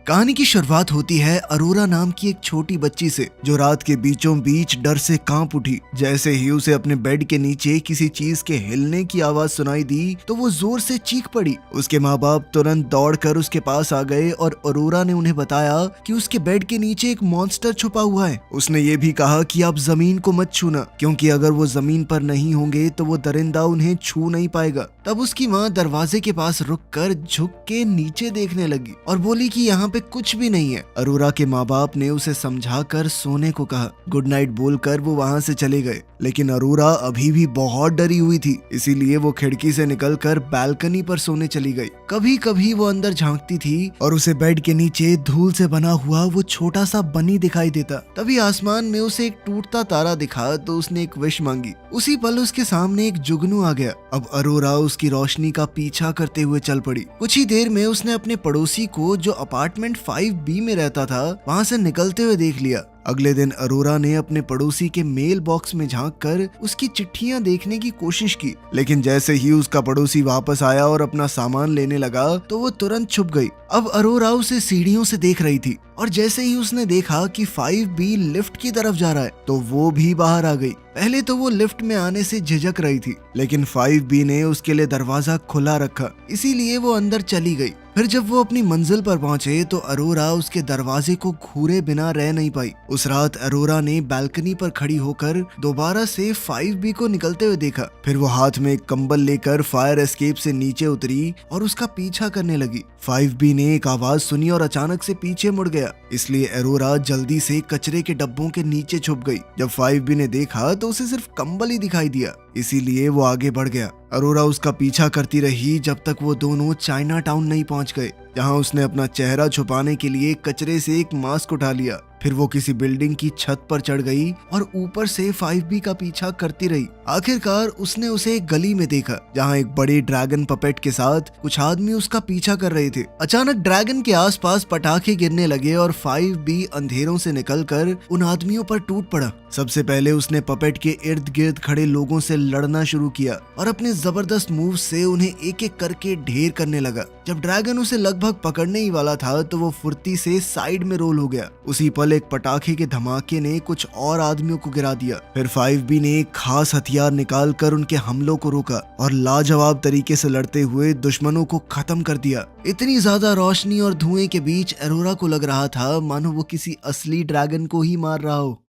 कहानी की शुरुआत होती है अरोरा नाम की एक छोटी बच्ची से, जो रात के बीचों बीच डर से कांप उठी। जैसे ही उसे अपने बेड के नीचे किसी चीज के हिलने की आवाज सुनाई दी तो वो जोर से चीख पड़ी। उसके माँ बाप तुरंत दौड़कर उसके पास आ गए और अरोरा ने उन्हें बताया कि उसके बेड के नीचे एक मॉन्स्टर छुपा हुआ है। उसने ये भी कहा कि आप जमीन को मत छूना, क्योंकि अगर वो जमीन पर नहीं होंगे तो वो दरिंदा उन्हें छू नहीं पाएगा। तब उसकी माँ दरवाजे के पास रुककर झुक के नीचे देखने लगी और बोली कि यहाँ पे कुछ भी नहीं है। अरोरा के माँ बाप ने उसे समझाकर सोने को कहा। गुड नाइट बोलकर वो वहाँ से चले गए, लेकिन अरोरा अभी भी बहुत डरी हुई थी, इसीलिए वो खिड़की से निकलकर बालकनी पर सोने चली गई। कभी कभी वो अंदर झांकती थी और उसे बेड के नीचे धूल से बना हुआ वो छोटा सा बनी दिखाई देता। तभी आसमान में उसे एक टूटता तारा दिखा तो उसने एक विश मांगी। उसी पल उसके सामने एक जुगनू आ गया। अब अरोरा उसकी रोशनी का पीछा करते हुए चल पड़ी। कुछ ही देर में उसने अपने पड़ोसी को, जो अपार्टमेंट 5B में रहता था, वहाँ से निकलते हुए देख लिया। अगले दिन अरोरा ने अपने पड़ोसी के मेल बॉक्स में झांककर उसकी चिट्ठियां देखने की कोशिश की, लेकिन जैसे ही उसका पड़ोसी वापस आया और अपना सामान लेने लगा तो वो तुरंत छुप गई। अब अरोरा उसे सीढ़ियों से देख रही थी और जैसे ही उसने देखा कि 5B लिफ्ट की तरफ जा रहा है तो वो भी बाहर आ गई। पहले तो वो लिफ्ट में आने से झिझक रही थी, लेकिन 5B ने उसके लिए दरवाजा खुला रखा, इसीलिए वो अंदर चली गई। फिर जब वो अपनी मंजिल पर पहुंचे तो अरोरा उसके दरवाजे को घूरे बिना रह नहीं पाई। उस रात अरोरा ने बालकनी पर खड़ी होकर दोबारा से 5B को निकलते हुए देखा। फिर वो हाथ में एक कंबल लेकर फायर एस्केप से नीचे उतरी और उसका पीछा करने लगी। 5B ने एक आवाज सुनी और अचानक से पीछे मुड़ गया, इसलिए अरोरा जल्दी से कचरे के डब्बों के नीचे छुप गई। जब 5B ने देखा तो उसे सिर्फ कंबल ही दिखाई दिया, इसीलिए वो आगे बढ़ गया। अरोरा उसका पीछा करती रही जब तक वो दोनों चाइना टाउन नहीं पहुंच गए, जहां उसने अपना चेहरा छुपाने के लिए कचरे से एक मास्क उठा लिया। फिर वो किसी बिल्डिंग की छत पर चढ़ गई और ऊपर से 5B का पीछा करती रही। आखिरकार उसने उसे एक गली में देखा, जहां एक बड़े ड्रैगन पपेट के साथ कुछ आदमी उसका पीछा कर रहे थे। अचानक ड्रैगन के आसपास पटाखे गिरने लगे और 5B अंधेरों से निकलकर उन आदमियों पर टूट पड़ा। सबसे पहले उसने पपेट के इर्द गिर्द खड़े लोगों से लड़ना शुरू किया और अपने जबरदस्त मूव से उन्हें एक एक करके ढेर करने लगा। जब ड्रैगन उसे लगभग पकड़ने ही वाला था तो वो फुर्ती से साइड में रोल हो गया। उसी पल एक पटाखे के धमाके ने कुछ और आदमियों को गिरा दिया। फिर 5B ने एक खास हथियार निकालकर उनके हमलों को रोका और लाजवाब तरीके से लड़ते हुए दुश्मनों को खत्म कर दिया। इतनी ज्यादा रोशनी और धुएं के बीच अरोरा को लग रहा था मानो वो किसी असली ड्रैगन को ही मार रहा हो।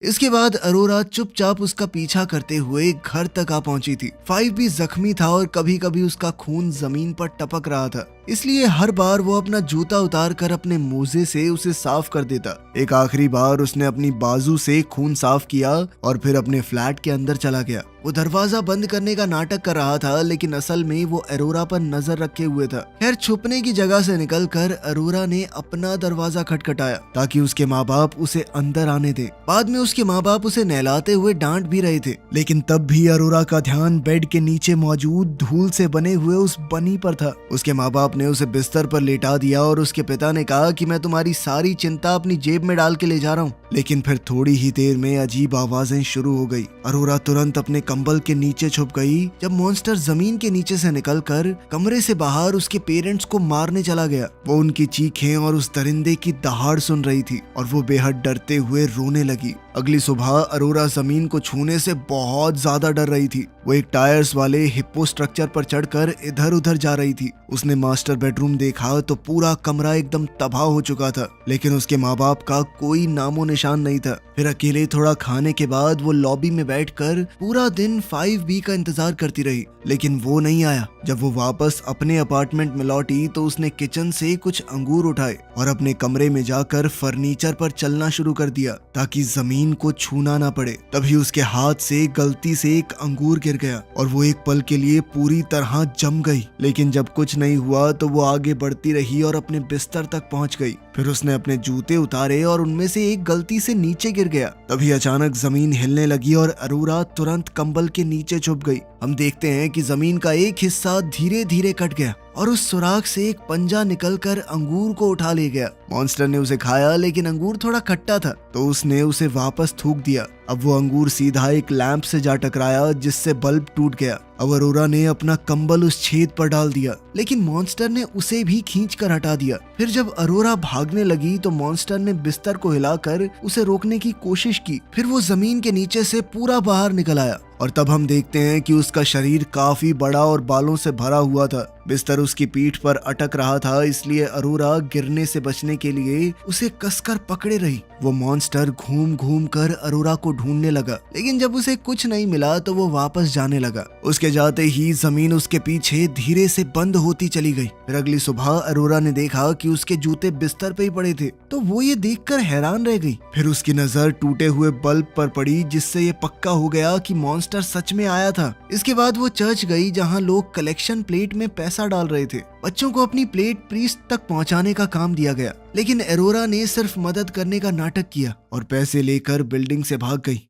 इसके बाद अरोरा चुपचाप उसका पीछा करते हुए घर तक आ पहुंची थी। 5B जख्मी था और कभी कभी उसका खून जमीन पर टपक रहा था, इसलिए हर बार वो अपना जूता उतार कर अपने मोजे से उसे साफ कर देता। एक आखिरी बार उसने अपनी बाजू से खून साफ किया और फिर अपने फ्लैट के अंदर चला गया। वो दरवाजा बंद करने का नाटक कर रहा था, लेकिन असल में वो अरोरा पर नजर रखे हुए था। खैर, छुपने की जगह से निकलकर अरोरा ने अपना दरवाजा खटखटाया ताकि उसके माँ बाप उसे अंदर आने दे। बाद में उसके माँ बाप उसे नहलाते हुए डांट भी रहे थे, लेकिन तब भी अरोरा का ध्यान बेड के नीचे मौजूद धूल से बने हुए उस बनी पर था। उसके माँ बाप ने उसे बिस्तर पर लेटा दिया और उसके पिता ने कहा कि मैं तुम्हारी सारी चिंता अपनी जेब में डाल के ले जा रहा हूँ। लेकिन फिर थोड़ी ही देर में अजीब आवाजें शुरू हो गई। अरोरा तुरंत अपने कंबल के नीचे छुप गई जब मॉन्स्टर जमीन के नीचे से निकलकर कमरे से बाहर उसके पेरेंट्स को मारने चला गया। वो उनकी चीखें और उस दरिंदे की दहाड़ सुन रही थी और वो बेहद डरते हुए रोने लगी। अगली सुबह अरोरा जमीन को छूने से बहुत ज्यादा डर रही थी। वो एक टायर्स वाले हिप्पो स्ट्रक्चर पर चढ़कर इधर उधर जा रही थी। उसने मास्टर बेडरूम देखा तो पूरा कमरा एकदम तबाह हो चुका था, लेकिन उसके माँ बाप का कोई नामो निशान नहीं था। फिर अकेले थोड़ा खाने के बाद वो लॉबी में बैठकर पूरा दिन 5B का इंतजार करती रही, लेकिन वो नहीं आया। जब वो वापस अपने अपार्टमेंट में लौटी तो उसने किचन से कुछ अंगूर उठाए और अपने कमरे में जाकर फर्नीचर पर चलना शुरू कर दिया ताकि जमीन को छूना ना पड़े। तभी उसके हाथ से गलती से एक अंगूर गिर गया और वो एक पल के लिए पूरी तरह जम गई। लेकिन जब कुछ नहीं हुआ तो वो आगे बढ़ती रही और अपने बिस्तर तक पहुंच गई। फिर उसने अपने जूते उतारे और उनमें से एक गलती से नीचे गिर गया। तभी अचानक जमीन हिलने लगी और अरोरा तुरंत कंबल के नीचे छुप गई। हम देखते हैं कि जमीन का एक हिस्सा धीरे धीरे कट गया और उस सुराग से एक पंजा निकलकर अंगूर को उठा ले गया। मॉन्स्टर ने उसे खाया, लेकिन अंगूर थोड़ा खट्टा था तो उसने उसे वापस थूक दिया। अब वो अंगूर सीधा एक लैंप से जा टकराया जिससे बल्ब टूट गया। अब अरोरा ने अपना कंबल उस छेद पर डाल दिया, लेकिन मॉन्स्टर ने उसे भी खींच कर हटा दिया। फिर जब अरोरा भागने लगी तो मॉन्स्टर ने बिस्तर को हिलाकर उसे रोकने की कोशिश की। फिर वो जमीन के नीचे से पूरा बाहर निकल आया और तब हम देखते हैं कि उसका शरीर काफी बड़ा और बालों से भरा हुआ था। बिस्तर उसकी पीठ पर अटक रहा था, इसलिए अरोरा गिरने से बचने के लिए उसे कसकर पकड़े रही। वो मॉन्स्टर घूम घूम कर अरोरा को ढूंढने लगा, लेकिन जब उसे कुछ नहीं मिला तो वो वापस जाने लगा। उसके जाते ही जमीन उसके पीछे धीरे से बंद होती चली गई। फिर अगली सुबह अरोरा ने देखा कि उसके जूते बिस्तर पे ही पड़े थे, तो वो ये देखकर हैरान रह गई। फिर उसकी नजर टूटे हुए बल्ब पर पड़ी, जिससे ये पक्का हो गया कि मॉन्स्टर सच में आया था। इसके बाद वो चर्च गई जहाँ लोग कलेक्शन प्लेट में पैसा डाल रहे थे। बच्चों को अपनी प्लेट प्रीस्ट तक पहुंचाने का काम दिया गया, लेकिन अरोरा ने सिर्फ मदद करने का नाटक किया और पैसे लेकर बिल्डिंग से भाग गई।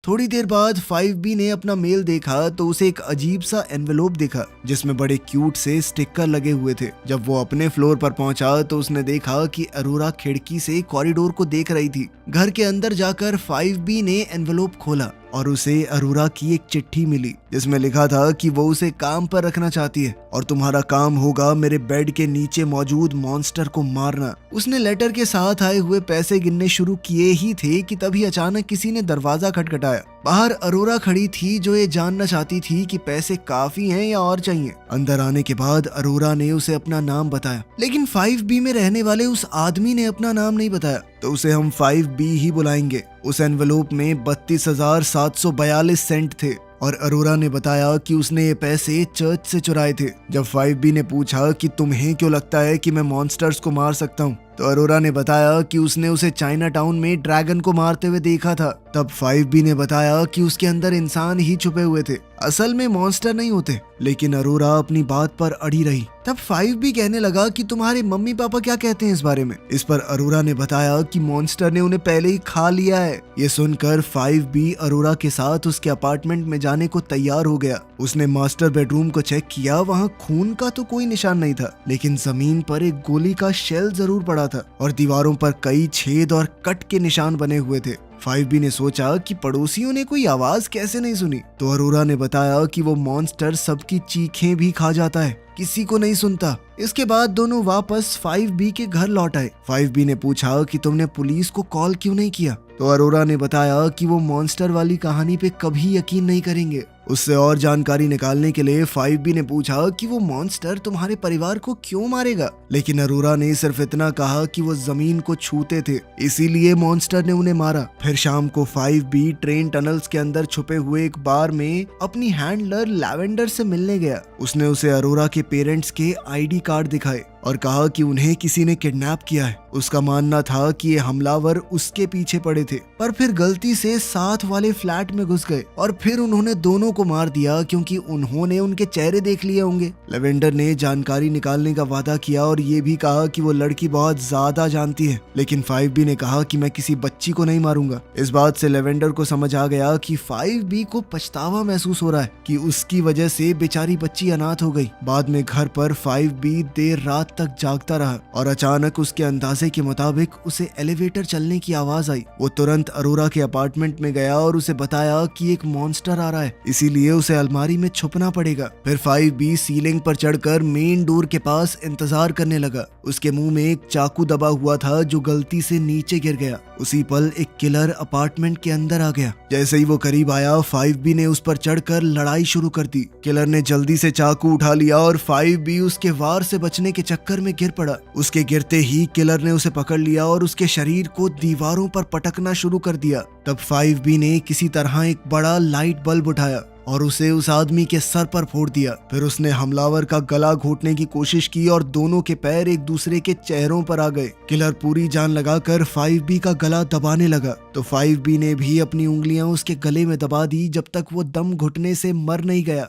थोड़ी देर बाद 5B ने अपना मेल देखा तो उसे एक अजीब सा एनवेलोप दिखा जिसमें बड़े क्यूट से स्टिकर लगे हुए थे। जब वो अपने फ्लोर पर पहुंचा तो उसने देखा कि अरोरा खिड़की से कॉरिडोर को देख रही थी। घर के अंदर जाकर 5B ने एनवेलोप खोला और उसे अरोरा की एक चिट्ठी मिली जिसमें लिखा था कि वो उसे काम पर रखना चाहती है और तुम्हारा काम होगा मेरे बेड के नीचे मौजूद मॉन्स्टर को मारना। उसने लेटर के साथ आए हुए पैसे गिनने शुरू किए ही थे कि तभी अचानक किसी ने दरवाजा खटखटाया। बाहर अरोरा खड़ी थी जो ये जानना चाहती थी कि पैसे काफी हैं या और चाहिए। अंदर आने के बाद अरोरा ने उसे अपना नाम बताया, लेकिन 5B में रहने वाले उस आदमी ने अपना नाम नहीं बताया, तो उसे हम 5B ही बुलाएंगे। उस एनवेलोप में 32,742 सेंट थे और अरोरा ने बताया कि उसने ये पैसे चर्च से चुराए थे। जब 5B ने पूछा कि तुम्हें क्यों लगता है कि मैं मॉन्स्टर्स को मार सकता हूँ, तो अरोरा ने बताया कि उसने उसे चाइना टाउन में ड्रैगन को मारते हुए देखा था। तब 5B ने बताया कि उसके अंदर इंसान ही छुपे हुए थे, असल में मॉन्स्टर नहीं होते। लेकिन अरोरा अपनी बात पर अड़ी रही। तब 5B कहने लगा कि तुम्हारे मम्मी पापा क्या कहते हैं इस बारे में। इस पर अरोरा ने बताया कि मॉन्स्टर ने उन्हें पहले ही खा लिया है। ये सुनकर 5B अरोरा के साथ उसके अपार्टमेंट में जाने को तैयार हो गया। उसने मास्टर बेडरूम को चेक किया, वहाँ खून का तो कोई निशान नहीं था, लेकिन जमीन पर एक गोली का शेल जरूर पड़ा था और दीवारों पर कई छेद और कट के निशान बने हुए थे। 5B ने सोचा कि पड़ोसियों ने कोई आवाज कैसे नहीं सुनी, तो अरोरा ने बताया कि वो मॉन्स्टर सबकी चीखें भी खा जाता है, किसी को नहीं सुनता। इसके बाद दोनों वापस 5B के घर लौट आए। 5B ने पूछा कि तुमने पुलिस को कॉल क्यों नहीं किया, तो अरोरा ने बताया कि वो मॉन्स्टर वाली कहानी पे कभी यकीन नहीं करेंगे। उससे और जानकारी निकालने के लिए 5B ने पूछा कि वो मॉन्स्टर तुम्हारे परिवार को क्यों मारेगा, लेकिन अरोरा ने सिर्फ इतना कहा कि वो जमीन को छूते थे, इसीलिए मॉन्स्टर ने उन्हें मारा। फिर शाम को 5B ट्रेन टनल्स के अंदर छुपे हुए एक बार में अपनी हैंडलर लैवेंडर से मिलने गया। उसने उसे अरोरा के पेरेंट्स के ID कार्ड दिखाए और कहा कि उन्हें किसी ने किडनैप किया है। उसका मानना था कि ये हमलावर उसके पीछे पड़े थे, पर फिर गलती से साथ वाले फ्लैट में घुस गए और फिर उन्होंने दोनों को मार दिया क्योंकि उन्होंने उनके चेहरे देख लिए होंगे। लेवेंडर ने जानकारी निकालने का वादा किया और ये भी कहा कि वो लड़की बहुत ज्यादा जानती है, लेकिन 5B ने कहा कि मैं किसी बच्ची को नहीं मारूंगा। इस बात से लेवेंडर को समझ आ गया कि 5B को पछतावा महसूस हो रहा है कि उसकी वजह से बेचारी बच्ची अनाथ हो गई। बाद में घर पर 5B देर रात तक जागता रहा और अचानक उसके अंदाजे के मुताबिक उसे एलिवेटर चलने की आवाज आई। वो तुरंत अरोरा के अपार्टमेंट में गया और उसे बताया कि एक मॉन्स्टर आ रहा है, इसीलिए उसे अलमारी में छुपना पड़ेगा। फिर 5B सीलिंग पर चढ़कर मेन डोर के पास इंतजार करने लगा। उसके मुंह में एक चाकू दबा हुआ था जो गलती से नीचे गिर गया। उसी पल एक किलर अपार्टमेंट के अंदर आ गया। जैसे ही वो करीब आया 5B ने उस पर चढ़कर लड़ाई शुरू कर दी। किलर ने जल्दी से चाकू उठा लिया और 5B उसके वार से बचने के चक्कर में गिर पड़ा। उसके गिरते ही किलर ने उसे पकड़ लिया और उसके शरीर को दीवारों पर पटकना शुरू कर दिया। तब 5B ने किसी तरह एक बड़ा लाइट बल्ब उठाया और उसे उस आदमी के सर पर फोड़ दिया। फिर उसने हमलावर का गला घोटने की कोशिश की और दोनों के पैर एक दूसरे के चेहरों पर आ गए। किलर पूरी जान लगाकर 5B का गला दबाने लगा, तो 5B ने भी अपनी उंगलियां उसके गले में दबा दी जब तक वो दम घुटने से मर नहीं गया।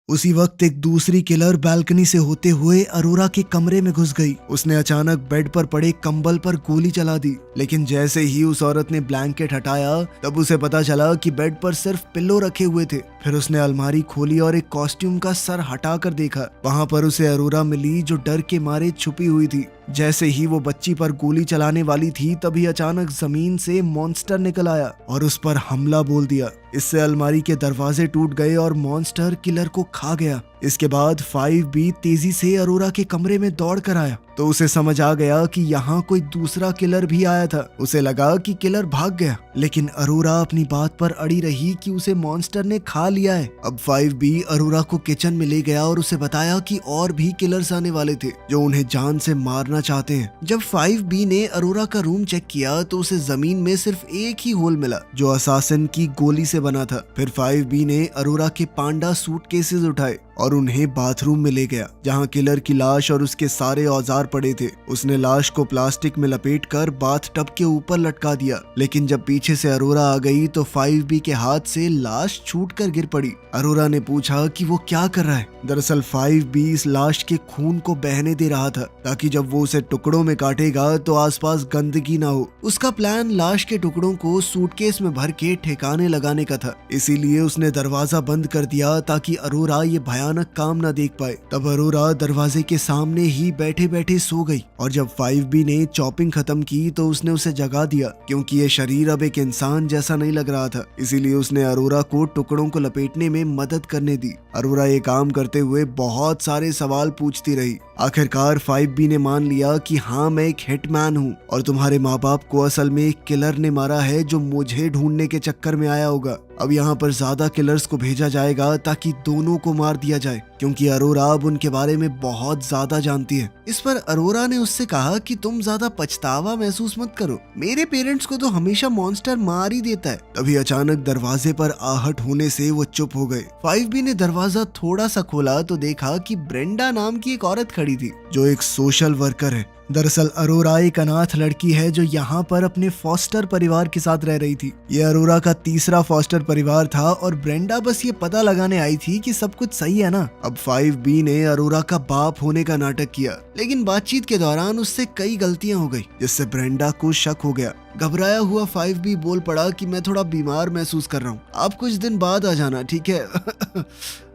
उसी वक्त एक दूसरी किलर बालकनी से होते हुए अरोरा के कमरे में घुस गई। उसने अचानक बेड पर पड़े कंबल पर गोली चला दी, लेकिन जैसे ही उस औरत ने ब्लैंकेट हटाया तब उसे पता चला कि बेड पर सिर्फ पिल्लो रखे हुए थे। फिर उसने अलमारी खोली और एक कॉस्ट्यूम का सर हटाकर देखा। वहां पर उसे अरोरा मिली जो डर के मारे छुपी हुई थी। जैसे ही वो बच्ची पर गोली चलाने वाली थी तभी अचानक जमीन से मॉन्स्टर निकल आया और उस पर हमला बोल दिया। इससे अलमारी के दरवाजे टूट गए और मॉन्स्टर किलर को खा गया। इसके बाद 5B तेजी से अरोरा के कमरे में दौड़ कर आया तो उसे समझ आ गया कि यहाँ कोई दूसरा किलर भी आया था। उसे लगा कि किलर भाग गया, लेकिन अरोरा अपनी बात पर अड़ी रही कि उसे मॉन्स्टर ने खा लिया है। अब 5B अरोरा को किचन में ले गया और उसे बताया कि और भी किलर्स आने वाले थे जो उन्हें जान से मारना चाहते हैं। जब 5B ने अरोरा का रूम चेक किया तो उसे जमीन में सिर्फ एक ही होल मिला जो असासिन की गोली से बना था। फिर 5B ने अरोरा के पांडा सूटकेसेस उठाए और उन्हें बाथरूम में ले गया जहां किलर की लाश और उसके सारे औजार पड़े थे। उसने लाश को प्लास्टिक में लपेटकर बाथटब के ऊपर लटका दिया, लेकिन जब पीछे से अरोरा आ गई तो 5B के हाथ से लाश छूटकर गिर पड़ी। अरोरा ने पूछा कि वो क्या कर रहा है। दरअसल 5B इस लाश के खून को बहने दे रहा था ताकि जब वो उसे टुकड़ों में काटेगा तो आसपास गंदगी ना हो। उसका प्लान लाश के टुकड़ों को सूटकेस में भर के ठिकाने लगाने का था, इसीलिए उसने दरवाजा बंद कर दिया ताकि अरोरा ये भयानक काम न देख पाए। तब अरोरा दरवाजे के सामने ही बैठे बैठे सो गई और जब 5B ने चॉपिंग खत्म की तो उसने उसे जगा दिया क्योंकि ये शरीर अब एक इंसान जैसा नहीं लग रहा था। इसीलिए उसने अरोरा को टुकड़ों को लपेटने में मदद करने दी। अरोरा ये काम करते हुए बहुत सारे सवाल पूछती रही। आखिरकार 5B ने मान लिया कि हाँ, मैं एक हिटमैन हूँ और तुम्हारे माँ बाप को असल में एक किलर ने मारा है जो मुझे ढूंढने के चक्कर में आया होगा। अब यहाँ पर ज्यादा किलर्स को भेजा जाएगा ताकि दोनों को मार दिया जाए क्योंकि अरोरा अब उनके बारे में बहुत ज्यादा जानती है। इस पर अरोरा ने उससे कहा कि तुम ज्यादा पछतावा महसूस मत करो, मेरे पेरेंट्स को तो हमेशा मॉन्स्टर मार ही देता है। तभी अचानक दरवाजे पर आहट होने से वो चुप हो गए। 5B ने दरवाजा थोड़ा सा खोला तो देखा कि ब्रेंडा नाम की एक औरत खड़ी थी जो एक सोशल वर्कर है। दरअसल अरोरा एक अनाथ लड़की है जो यहाँ पर अपने फॉस्टर परिवार के साथ रह रही थी। ये अरोरा का तीसरा फॉस्टर परिवार था और ब्रेंडा बस ये पता लगाने आई थी कि सब कुछ सही है ना। अब 5B ने अरोरा का बाप होने का नाटक किया, लेकिन बातचीत के दौरान उससे कई गलतियां हो गई जिससे ब्रेंडा को शक हो गया। घबराया हुआ 5B बोल पड़ा कि मैं थोड़ा बीमार महसूस कर रहा हूँ, आप कुछ दिन बाद आ जाना, ठीक है।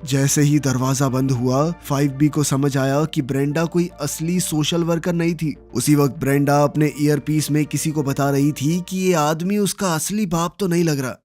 जैसे ही दरवाजा बंद हुआ 5B को समझ आया कि ब्रेंडा कोई असली सोशल वर्कर नहीं थी। उसी वक्त ब्रेंडा अपने ईयरपीस में किसी को बता रही थी कि ये आदमी उसका असली बाप तो नहीं लग रहा।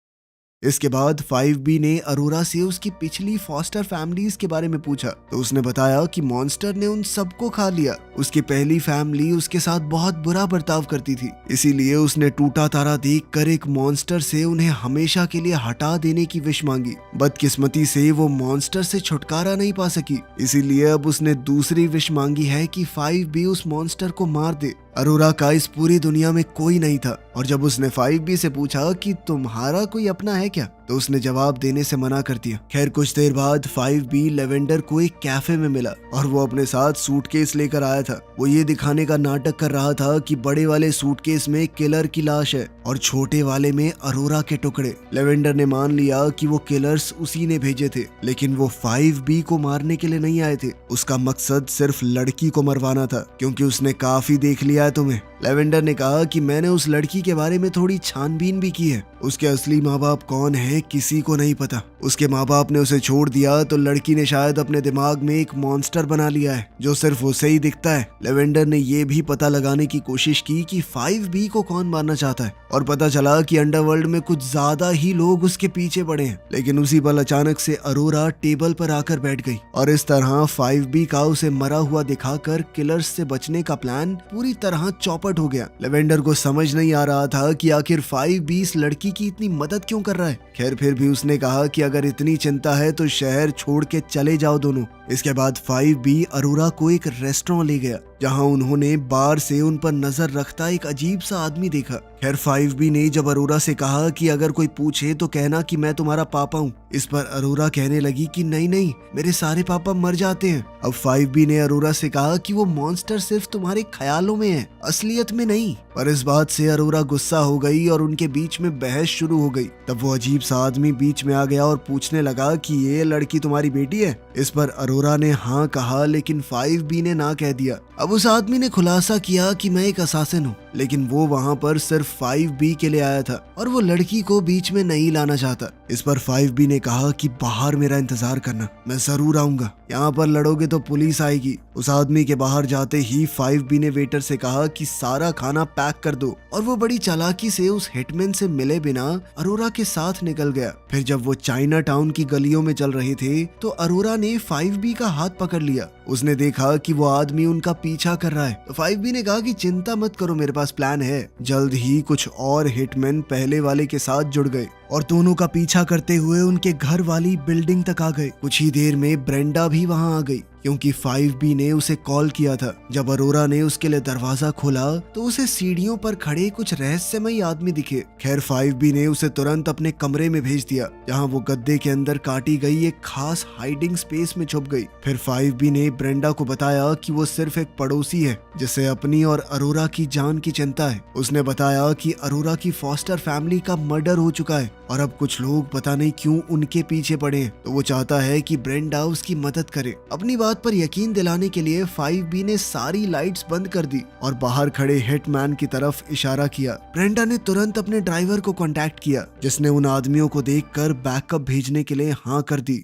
इसके बाद 5B ने अरोरा से उसकी पिछली फॉस्टर फैमिलीज के बारे में पूछा तो उसने बताया कि मॉन्स्टर ने उन सबको खा लिया। उसकी पहली फैमिली उसके साथ बहुत बुरा बर्ताव करती थी, इसीलिए उसने टूटा तारा देखकर एक मॉन्स्टर से उन्हें हमेशा के लिए हटा देने की विश मांगी। बदकिस्मती से वो मॉन्स्टर से छुटकारा नहीं पा सकी, इसीलिए अब उसने दूसरी विश मांगी है कि 5B उस मॉन्स्टर को मार दे। अरोरा का इस पूरी दुनिया में कोई नहीं था और जब उसने 5B से पूछा कि तुम्हारा कोई अपना है क्या, तो उसने जवाब देने से मना कर दिया। खैर कुछ देर बाद 5B लेवेंडर को एक कैफे में मिला और वो अपने साथ सूटकेस लेकर आया था। वो ये दिखाने का नाटक कर रहा था कि बड़े वाले सूटकेस में किलर की लाश है और छोटे वाले में अरोरा के टुकड़े। लेवेंडर ने मान लिया कि वो किलर्स उसी ने भेजे थे, लेकिन वो 5B को मारने के लिए नहीं आए थे। उसका मकसद सिर्फ लड़की को मरवाना था क्योंकि उसने काफी देख लिया है तुम्हें। लेवेंडर ने कहा कि मैंने उस लड़की के बारे में थोड़ी छानबीन भी की है। उसके असली माँ बाप कौन है किसी को नहीं पता। उसके माँ बाप ने उसे छोड़ दिया तो लड़की ने शायद अपने दिमाग में एक मॉन्स्टर बना लिया है जो सिर्फ उसे ही दिखता है। लेवेंडर ने ये भी पता लगाने की कोशिश की कि 5B को कौन मारना चाहता है और पता चला कि अंडरवर्ल्ड में कुछ ज्यादा ही लोग उसके पीछे पड़े हैं। लेकिन उसी पल अचानक से अरोरा टेबल पर आकर बैठ गई और इस तरह 5B का उसे मरा हुआ दिखाकर किलर्स से बचने का प्लान पूरी तरह चौपट हो गया। लेवेंडर को समझ नहीं आ रहा था कि आखिर 5B इस लड़की की इतनी मदद क्यों कर रहा है। खैर फिर भी उसने कहा कि अगर इतनी चिंता है तो शहर छोड़ के चले जाओ दोनों। इसके बाद 5B अरोरा को एक रेस्टोरेंट ले गया जहां उन्होंने बार से उन पर नजर रखता एक अजीब सा आदमी देखा। खैर 5B ने जब अरोरा से कहा कि अगर कोई पूछे तो कहना कि मैं तुम्हारा पापा हूँ। इस पर अरोरा कहने लगी कि नहीं नहीं, मेरे सारे पापा मर जाते हैं। अब 5B ने अरोरा से कहा कि वो मॉन्स्टर सिर्फ तुम्हारे ख्यालों में है, असलियत में नहीं। पर इस बात से अरोरा गुस्सा हो गई और उनके बीच में बहस शुरू हो गई। तब वो अजीब सा आदमी बीच में आ गया और पूछने लगा कि ये लड़की तुम्हारी बेटी है। इस पर अरोरा ने हाँ कहा, लेकिन 5B ने ना कह दिया। अब उस आदमी ने खुलासा किया कि मैं एक असासिन हूँ, लेकिन वो वहाँ पर सिर्फ 5B के लिए आया था और वो लड़की को बीच में नहीं लाना चाहता। इस पर 5B ने कहा कि बाहर मेरा इंतजार करना, मैं जरूर आऊंगा। यहाँ पर लड़ोगे तो पुलिस आएगी। उस आदमी के बाहर जाते ही 5B ने वेटर से कहा कि सारा खाना पैक कर दो, और वो बड़ी चालाकी से उस हिटमैन से मिले बिना अरोरा के साथ निकल गया। फिर जब वो चाइना टाउन की गलियों में चल रहे थे तो अरोरा ने 5B का हाथ पकड़ लिया। उसने देखा कि वो आदमी उनका पीछा कर रहा है तो 5B ने कहा कि चिंता मत करो, मेरे पास प्लान है। जल्द ही कुछ और हिटमैन पहले वाले के साथ जुड़ गए और दोनों का पीछा करते हुए उनके घर वाली बिल्डिंग तक आ गए। कुछ ही देर में ब्रेंडा भी वहां आ गई क्योंकि 5B ने उसे कॉल किया था। जब अरोरा ने उसके लिए दरवाजा खोला तो उसे सीढ़ियों पर खड़े कुछ रहस्यमयी आदमी दिखे। खैर 5B ने उसे तुरंत अपने कमरे में भेज दिया जहां वो गद्दे के अंदर काटी गई एक खास हाइडिंग स्पेस में छुप गई। फिर 5B ने ब्रेंडा को बताया कि वो सिर्फ एक पड़ोसी है जिसे अपनी और अरोरा की जान की चिंता है। उसने बताया कि अरोरा की फॉस्टर फैमिली का मर्डर हो चुका है और अब कुछ लोग पता नहीं क्यों उनके पीछे पड़े हैं, तो वो चाहता है कि ब्रेंडा उसकी मदद करे। अपनी बात पर यकीन दिलाने के लिए 5B ने सारी लाइट्स बंद कर दी और बाहर खड़े हिटमैन की तरफ इशारा किया। ब्रेंडा ने तुरंत अपने ड्राइवर को कांटेक्ट किया जिसने उन आदमियों को देखकर बैकअप भेजने के लिए हाँ कर दी।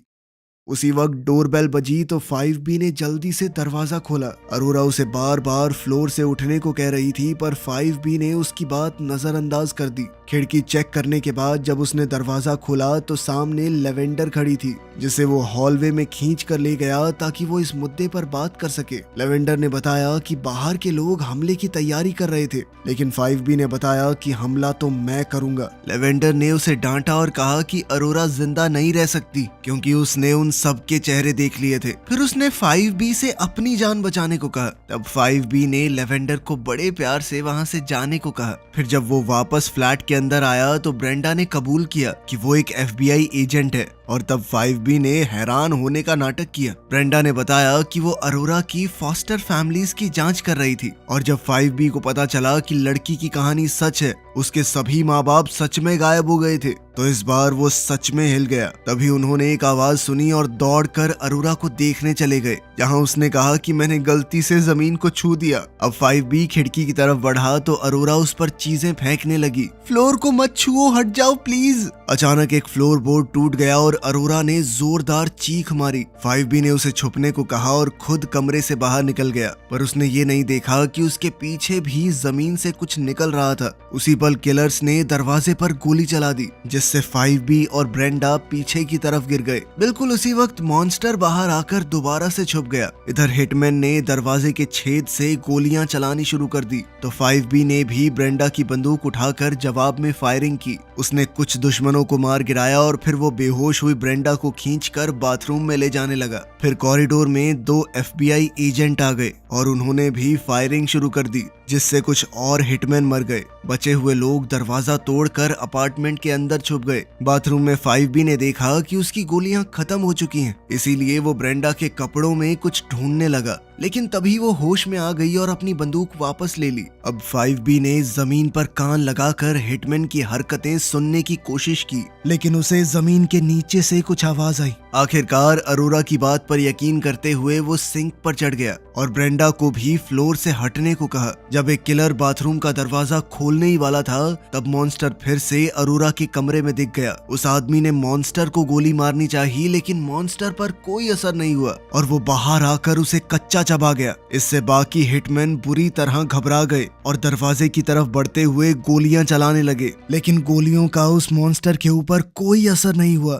उसी वक्त डोरबेल बजी तो 5B ने जल्दी से दरवाजा खोला। अरोरा उसे बार बार फ्लोर से उठने को कह रही थी पर 5B ने उसकी बात नजरअंदाज कर दी। खिड़की चेक करने के बाद जब उसने दरवाजा खोला तो सामने लेवेंडर खड़ी थी जिसे वो हॉलवे में खींच कर ले गया ताकि वो इस मुद्दे पर बात कर सके। लेवेंडर ने बताया कि बाहर के लोग हमले की तैयारी कर रहे थे, लेकिन 5B ने बताया कि हमला तो मैं करूंगा। लेवेंडर ने उसे डांटा और कहा कि अरोरा जिंदा नहीं रह सकती क्योंकि उसने उन सबके चेहरे देख लिए थे। फिर उसने 5B से अपनी जान बचाने को कहा। तब 5B ने लेवेंडर को बड़े प्यार से वहां से जाने को कहा। फिर जब वो वापस फ्लैट के अंदर आया तो ब्रेंडा ने कबूल किया कि वो एक FBI एजेंट है और तब 5B ने हैरान होने का नाटक किया। ब्रेंडा ने बताया कि वो अरोरा की फॉस्टर फैमिलीज की जांच कर रही थी और जब 5B को पता चला कि लड़की की कहानी सच है, उसके सभी माँ बाप सच में गायब हो गए थे, तो इस बार वो सच में हिल गया। तभी उन्होंने एक आवाज सुनी और दौड़कर अरोरा को देखने चले गए जहां उसने कहा कि मैंने गलती से जमीन को छू दिया। अब 5B खिड़की की तरफ बढ़ा तो अरोरा उस पर चीजें फेंकने लगी। फ्लोर को मत छुओ, हट जाओ प्लीज। अचानक एक फ्लोर बोर्ड टूट गया और अरोरा ने जोरदार चीख मारी। 5B ने उसे छुपने को कहा और खुद कमरे से बाहर निकल गया, पर उसने ये नहीं देखा कि उसके पीछे भी जमीन से कुछ निकल रहा था। उसी पल किलर्स ने दरवाजे पर गोली चला दी जिससे 5B और ब्रेंडा पीछे की तरफ गिर गए। बिल्कुल उसी वक्त मॉन्स्टर बाहर आकर दोबारा से छुप गया। इधर हिटमैन ने दरवाजे के छेद से गोलियां चलानी शुरू कर दी तो 5B ने भी ब्रेंडा की बंदूक उठाकर जवाब में फायरिंग की। उसने कुछ दुश्मनों को मार गिराया और फिर वो बेहोश हुई ब्रेंडा को खींचकर बाथरूम में ले जाने लगा। फिर कॉरिडोर में 2 FBI एजेंट आ गए और उन्होंने भी फायरिंग शुरू कर दी जिससे कुछ और हिटमैन मर गए। बचे हुए लोग दरवाजा तोड़कर अपार्टमेंट के अंदर छुप गए। बाथरूम में 5B ने देखा कि उसकी गोलियां खत्म हो चुकी हैं, इसीलिए वो ब्रेंडा के कपड़ों में कुछ ढूंढने लगा, लेकिन तभी वो होश में आ गई और अपनी बंदूक वापस ले ली। अब 5B ने जमीन पर कान लगाकर हिटमैन की हरकतें सुनने की कोशिश की, लेकिन उसे जमीन के नीचे से कुछ आवाज आई। आखिरकार अरोरा की बात पर यकीन करते हुए वो सिंक पर चढ़ गया और ब्रेंडा को भी फ्लोर से हटने को कहा। जब एक किलर बाथरूम का दरवाजा खोलने ही वाला था तब मॉन्स्टर फिर से अरोरा के कमरे में दिख गया। उस आदमी ने मॉन्स्टर को गोली मारनी चाहिए लेकिन मॉन्स्टर पर कोई असर नहीं हुआ और वो बाहर आकर उसे कच्चा चबा गया। इससे बाकी हिटमैन बुरी तरह घबरा गए और दरवाजे की तरफ बढ़ते हुए गोलियां चलाने लगे, लेकिन गोलियों का उस मॉन्स्टर के ऊपर कोई असर नहीं हुआ।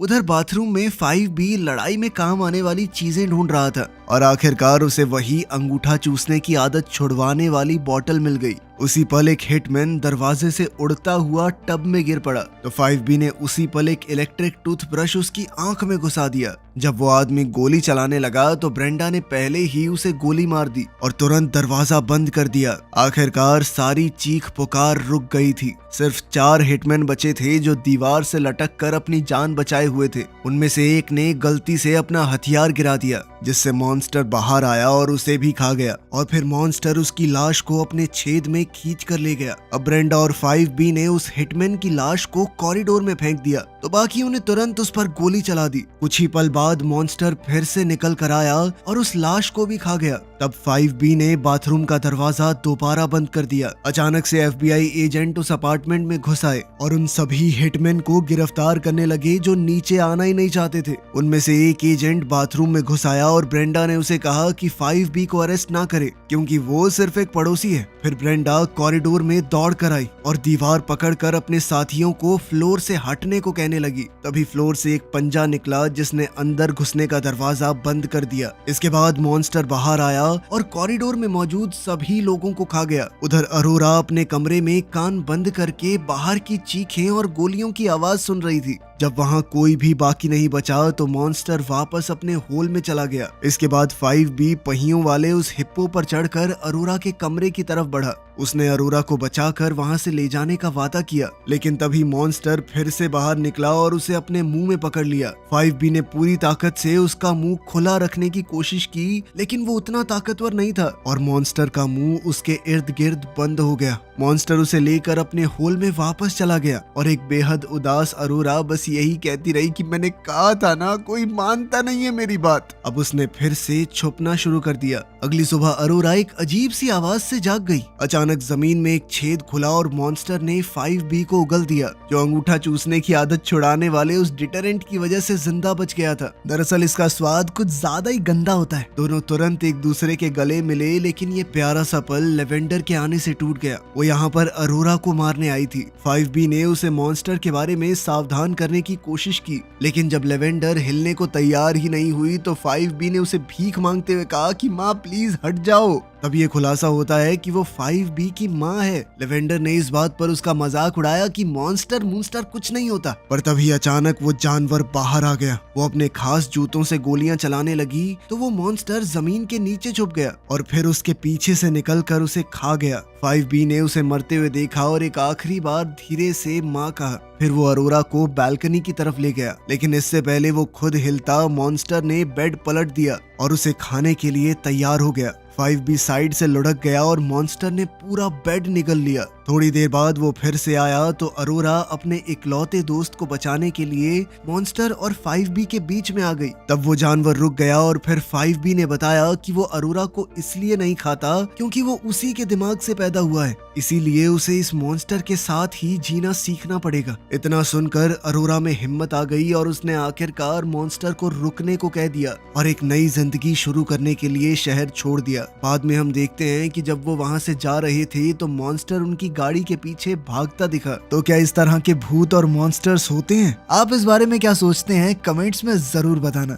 उधर बाथरूम में 5B लड़ाई में काम आने वाली चीजें ढूंढ रहा था और आखिरकार उसे वही अंगूठा चूसने की आदत छुड़वाने वाली बॉटल मिल गई। उसी पल एक हिटमैन दरवाजे से उड़ता हुआ टब में गिर पड़ा तो 5B ने उसी पल एक इलेक्ट्रिक टूथब्रश उसकी आंख में घुसा दिया। जब वो आदमी गोली चलाने लगा तो ब्रेंडा ने पहले ही उसे गोली मार दी और तुरंत दरवाजा बंद कर दिया। आखिरकार सारी चीख पुकार रुक गई थी। सिर्फ 4 हिटमैन बचे थे जो दीवार से लटक कर अपनी जान बचाए हुए थे। उनमें से एक ने गलती से अपना हथियार गिरा दिया, जिससे मॉन्स्टर बाहर आया और उसे भी खा गया और फिर मॉन्स्टर उसकी लाश को अपने छेद में खींच कर ले गया। अब ब्रेंडा और 5B ने उस हिटमैन की लाश को कॉरिडोर में फेंक दिया तो बाकियों ने तुरंत उस पर गोली चला दी। कुछ ही पल बाद मॉन्स्टर फिर से निकल कर आया और उस लाश को भी खा गया। तब 5B ने बाथरूम का दरवाजा दोबारा बंद कर दिया। अचानक से FBI एजेंट उस अपार्टमेंट में घुस आए और उन सभी हिटमैन को गिरफ्तार करने लगे जो नीचे आना ही नहीं चाहते थे। उनमें से एक एजेंट बाथरूम में घुस आया और ब्रेंडा ने उसे कहा कि 5B को अरेस्ट ना करे क्योंकि वो सिर्फ एक पड़ोसी है। फिर ब्रेंडा कॉरिडोर में दौड़ कर आई और दीवार पकड़कर अपने साथियों को फ्लोर से हटने को कहने लगी। तभी फ्लोर से एक पंजा निकला जिसने अंदर घुसने का दरवाजा बंद कर दिया। इसके बाद मॉन्स्टर बाहर आया और कॉरिडोर में मौजूद सभी लोगों को खा गया। उधर अरोरा अपने कमरे में कान बंद करके बाहर की चीखें और गोलियों की आवाज सुन रही थी। जब वहां कोई भी बाकी नहीं बचा तो मॉन्स्टर वापस अपने होल में चला गया। इसके बाद 5B पहियों वाले उस हिप्पो पर चढ़कर अरोरा के कमरे की तरफ बढ़ा। उसने अरोरा को बचाकर वहां से ले जाने का वादा किया, लेकिन तभी मॉन्स्टर फिर से बाहर निकला और उसे अपने मुंह में पकड़ लिया। 5B ने पूरी ताकत से उसका मुंह खुला रखने की कोशिश की, लेकिन वो उतना ताकतवर नहीं था और मॉन्स्टर का मुंह उसके इर्द गिर्द बंद हो गया। मॉन्स्टर उसे लेकर अपने होल में वापस चला गया और एक बेहद उदास अरोरा बस यही कहती रही कि मैंने कहा था ना, कोई मानता नहीं है मेरी बात। अब उसने फिर से छुपना शुरू कर दिया। अगली सुबह अरोरा एक अजीब सी आवाज से जाग गई। अचानक जमीन में एक छेद खुला और मॉन्स्टर ने 5B को उगल दिया, जो अंगूठा चूसने की आदत छुड़ाने वाले उस डिटरेंट की वजह से जिंदा बच गया था। दरअसल इसका स्वाद कुछ ज्यादा ही गंदा होता है। दोनों तुरंत एक दूसरे के गले मिले, लेकिन ये प्यारा सा पल लेवेंडर के आने से टूट गया। वो यहाँ पर अरोरा को मारने आई थी। 5B ने उसे मॉन्स्टर के बारे में सावधान करने की कोशिश की, लेकिन जब लेवेंडर हिलने को तैयार ही नहीं हुई तो 5B ने उसे भीख मांगते हुए कहा कि माँ प्लीज हट जाओ। तब ये खुलासा होता है कि वो 5B की माँ है। लेवेंडर ने इस बात पर उसका मजाक उड़ाया कि मॉन्स्टर कुछ नहीं होता, पर तभी अचानक वो जानवर बाहर आ गया। वो अपने खास जूतों से गोलियां चलाने लगी तो वो मॉन्स्टर जमीन के नीचे छुप गया और फिर उसके पीछे से निकलकर उसे खा गया। 5B ने उसे मरते हुए देखा और एक आखिरी बार धीरे से माँ कहा। फिर वो अरोरा को बालकनी की तरफ ले गया, लेकिन इससे पहले वो खुद हिलता मॉन्स्टर ने बेड पलट दिया और उसे खाने के लिए तैयार हो गया। 5B साइड से लुढ़क गया और मॉन्स्टर ने पूरा बेड निगल लिया। थोड़ी देर बाद वो फिर से आया तो अरोरा अपने इकलौते दोस्त को बचाने के लिए मॉन्स्टर और 5B के बीच में आ गई। तब वो जानवर रुक गया और फिर 5B ने बताया कि वो अरोरा को इसलिए नहीं खाता क्योंकि वो उसी के दिमाग से पैदा हुआ है, इसीलिए उसे इस मॉन्स्टर के साथ ही जीना सीखना पड़ेगा। इतना सुनकर अरोरा में हिम्मत आ गई और उसने आखिरकार मॉन्स्टर को रुकने को कह दिया और एक नई जिंदगी शुरू करने के लिए शहर छोड़ दिया। बाद में हम देखते हैं कि जब वो वहां से जा रहे थे तो मॉन्स्टर उनकी गाड़ी के पीछे भागता दिखा। तो क्या इस तरह के भूत और मॉन्स्टर्स होते हैं? आप इस बारे में क्या सोचते हैं? कमेंट्स में जरूर बताना।